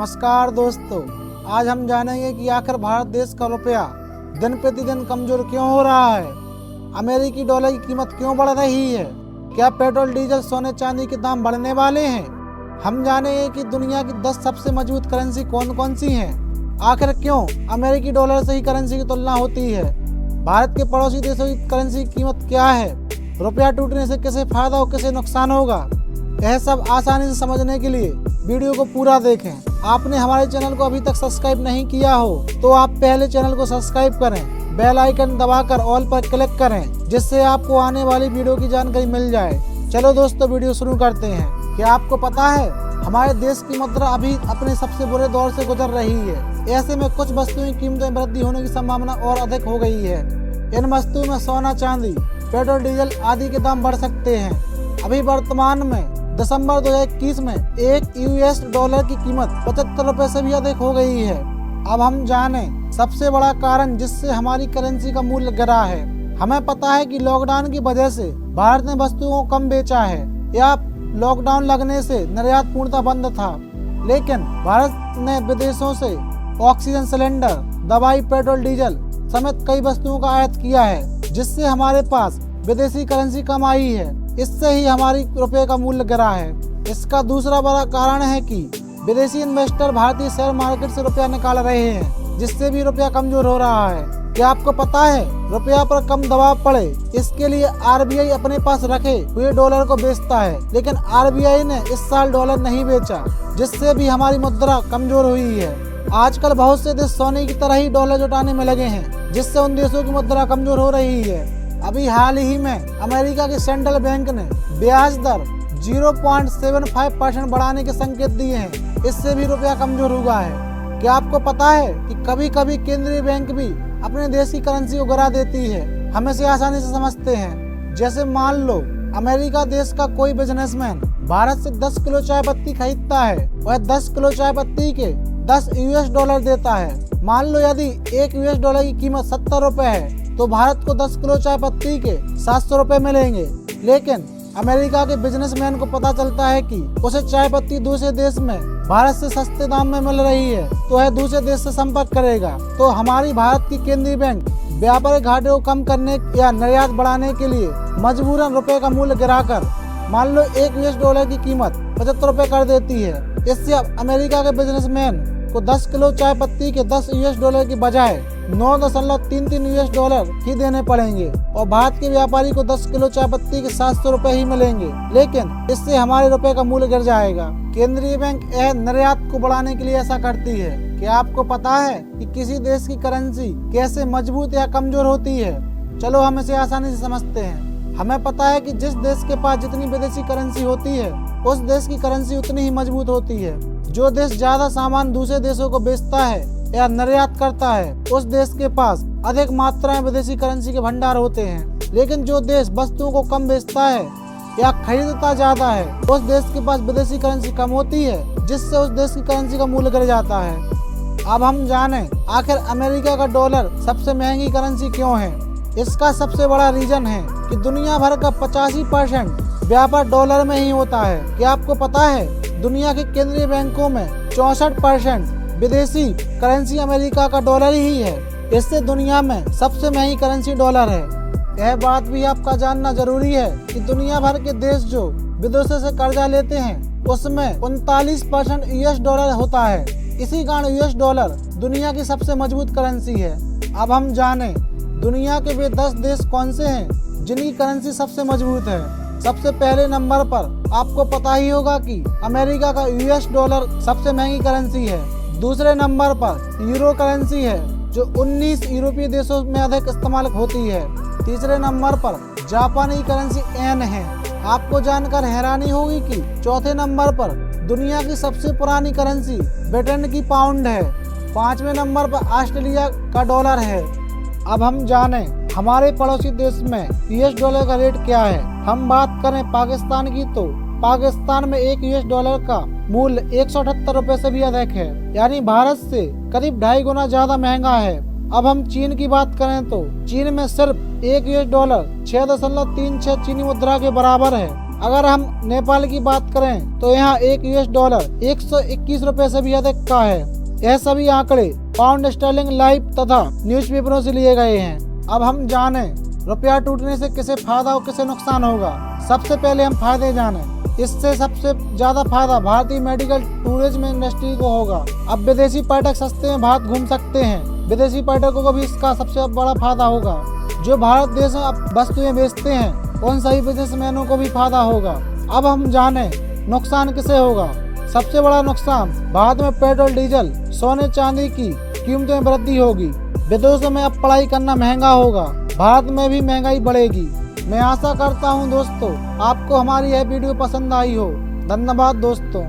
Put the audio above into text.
नमस्कार दोस्तों, आज हम जानेंगे कि आखिर भारत देश का रुपया दिन प्रतिदिन कमजोर क्यों हो रहा है। अमेरिकी डॉलर की कीमत क्यों बढ़ रही है। क्या पेट्रोल, डीजल, सोने चांदी के दाम बढ़ने वाले हैं। हम जानेंगे कि दुनिया की 10 सबसे मजबूत करेंसी कौन कौन सी हैं। आखिर क्यों अमेरिकी डॉलर से ही करेंसी की तुलना होती है। भारत के पड़ोसी देशों की करेंसी की कीमत क्या है। रुपया टूटने से किसे फायदा और किसे नुकसान होगा। यह सब आसानी से समझने के लिए वीडियो को पूरा देखें। आपने हमारे चैनल को अभी तक सब्सक्राइब नहीं किया हो तो आप पहले चैनल को सब्सक्राइब करें, बेल आइकन दबाकर ऑल पर क्लिक करें, जिससे आपको आने वाली वीडियो की जानकारी मिल जाए। चलो दोस्तों, वीडियो शुरू करते हैं। क्या आपको पता है हमारे देश की मुद्रा अभी अपने सबसे बुरे दौर से गुजर रही है। ऐसे में कुछ वस्तुओं की कीमतों में वृद्धि होने की संभावना और अधिक हो गई है। इन वस्तुओं में सोना, चांदी, पेट्रोल, डीजल आदि के दाम बढ़ सकते हैं। अभी वर्तमान में दिसंबर 2021 में एक यूएस डॉलर की कीमत 75 रुपए से भी अधिक हो गई है। अब हम जानें सबसे बड़ा कारण जिससे हमारी करेंसी का मूल्य गिरा है। हमें पता है कि लॉकडाउन की वजह से भारत ने वस्तुओं को कम बेचा है, या लॉकडाउन लगने से निर्यात पूर्णतः बंद था। लेकिन भारत ने विदेशों से ऑक्सीजन सिलेंडर, दवाई, पेट्रोल, डीजल समेत कई वस्तुओं का आयात किया है, जिससे हमारे पास विदेशी करेंसी कम आई है। इससे ही हमारी रुपए का मूल्य गिरा है। इसका दूसरा बड़ा कारण है कि विदेशी इन्वेस्टर भारतीय शेयर मार्केट से रुपया निकाल रहे हैं, जिससे भी रुपया कमजोर हो रहा है। क्या आपको पता है रुपया पर कम दबाव पड़े इसके लिए आरबीआई अपने पास रखे हुए डॉलर को बेचता है। लेकिन आरबीआई ने इस साल डॉलर नहीं बेचा, जिससे भी हमारी मुद्रा कमजोर हुई है। आजकल बहुत से देश सोने की तरह ही डॉलर जुटाने में लगे हैं, जिससे उन देशों की मुद्रा कमजोर हो रही है। अभी हाल ही में अमेरिका के सेंट्रल बैंक ने ब्याज दर 0.75% बढ़ाने के संकेत दिए हैं। इससे भी रुपया कमजोर हुआ है। क्या आपको पता है कि कभी कभी केंद्रीय बैंक भी अपने देश की करेंसी को गिरा देती है। हम इसे आसानी से समझते हैं। जैसे मान लो अमेरिका देश का कोई बिजनेसमैन भारत से 10 किलो चाय पत्ती खरीदता है। वह 10 किलो चाय पत्ती के 10 यूएस डॉलर देता है। मान लो यदि 1 यूएस डॉलर की कीमत 70 रुपए है तो भारत को 10 किलो चाय पत्ती के 700 रुपए मिलेंगे। लेकिन अमेरिका के बिजनेसमैन को पता चलता है कि उसे चाय पत्ती दूसरे देश में भारत से सस्ते दाम में मिल रही है, तो वह दूसरे देश से संपर्क करेगा। तो हमारी भारत की केंद्रीय बैंक व्यापारिक घाटे को कम करने या निर्यात बढ़ाने के लिए मजबूरन रुपए का मूल्य गिराकर मान लो 1 यूएस डॉलर की कीमत 75 रुपए कर देती है। इससे अब अमेरिका के बिजनेसमैन को 10 किलो चाय पत्ती के 10 यूएस डॉलर की बजाय 9.33 यूएस डॉलर ही देने पड़ेंगे, और भारत के व्यापारी को 10 किलो चाय पत्ती के 700 रुपए ही मिलेंगे। लेकिन इससे हमारे रुपए का मूल्य गिर जाएगा। केंद्रीय बैंक निर्यात को बढ़ाने के लिए ऐसा करती है। क्या आपको पता है कि किसी देश की करेंसी कैसे मजबूत या कमजोर होती है। चलो हम इसे आसानी से समझते हैं। हमें पता है कि जिस देश के पास जितनी विदेशी करेंसी होती है, उस देश की करेंसी उतनी ही मजबूत होती है। जो देश ज्यादा सामान दूसरे देशों को बेचता है या निर्यात करता है, उस देश के पास अधिक मात्रा में विदेशी करेंसी के भंडार होते हैं। लेकिन जो देश वस्तुओं को कम बेचता है या खरीदता ज्यादा है, उस देश के पास विदेशी करेंसी कम होती है, जिससे उस देश की करेंसी का मूल्य गिर जाता है। अब हम जानें आखिर अमेरिका का डॉलर सबसे महंगी करेंसी क्यों है। इसका सबसे बड़ा रीजन है कि दुनिया भर का 85% व्यापार डॉलर में ही होता है। क्या आपको पता है दुनिया के केंद्रीय बैंकों में 64% विदेशी करेंसी अमेरिका का डॉलर ही है। इससे दुनिया में सबसे महंगी करेंसी डॉलर है। यह बात भी आपका जानना जरूरी है कि दुनिया भर के देश जो विदेशों से कर्जा लेते हैं, उसमें 39% यूएस डॉलर होता है। इसी कारण यूएस डॉलर दुनिया की सबसे मजबूत करेंसी है। अब हम जानें दुनिया के वे 10 देश कौन से हैं जिनकी करेंसी सबसे मजबूत है। सबसे पहले नंबर पर आपको पता ही होगा कि अमेरिका का यूएस डॉलर सबसे महंगी करेंसी है। दूसरे नंबर पर यूरो करेंसी है, जो 19 यूरोपीय देशों में अधिक इस्तेमाल होती है। तीसरे नंबर पर जापानी करेंसी येन है। आपको जानकर हैरानी होगी कि चौथे नंबर पर दुनिया की सबसे पुरानी करेंसी ब्रिटेन की पाउंड है। पांचवें नंबर पर ऑस्ट्रेलिया का डॉलर है। अब हम जानें हमारे पड़ोसी देश में यूएस डॉलर का रेट क्या है। हम बात करें पाकिस्तान की, तो पाकिस्तान में 1 यूएस डॉलर का मूल्य 178 रुपए से भी अधिक है, यानी भारत से करीब 2.5 गुना ज्यादा महंगा है। अब हम चीन की बात करें तो चीन में सिर्फ 1 यूएस डॉलर 6.36 चीनी मुद्रा के बराबर है। अगर हम नेपाल की बात करें तो यहाँ एक US डॉलर 121 रुपए से भी अधिक का है। यह सभी आंकड़े पाउंड स्टर्लिंग लाइव तथा न्यूज़पेपरों से लिए गए हैं। अब हम जाने रुपया टूटने से किसे फायदा और किसे नुकसान होगा। सबसे पहले हम फायदे जाने। इससे सबसे ज्यादा फायदा भारतीय मेडिकल टूरिज्म इंडस्ट्री को होगा। अब विदेशी पर्यटक सस्ते में भारत घूम सकते हैं। विदेशी पर्यटकों को भी इसका सबसे बड़ा फायदा होगा। जो भारत देश में अब वस्तुएं बेचते हैं उन सभी बिजनेसमैनों को भी फायदा होगा। अब हम जाने नुकसान किसे होगा। सबसे बड़ा नुकसान भारत में पेट्रोल डीजल सोने चांदी की कीमतों में वृद्धि होगी। विदेशों में अब पढ़ाई करना महंगा होगा। भारत में भी महंगाई बढ़ेगी। मैं आशा करता हूं दोस्तों आपको हमारी यह वीडियो पसंद आई हो। धन्यवाद दोस्तों।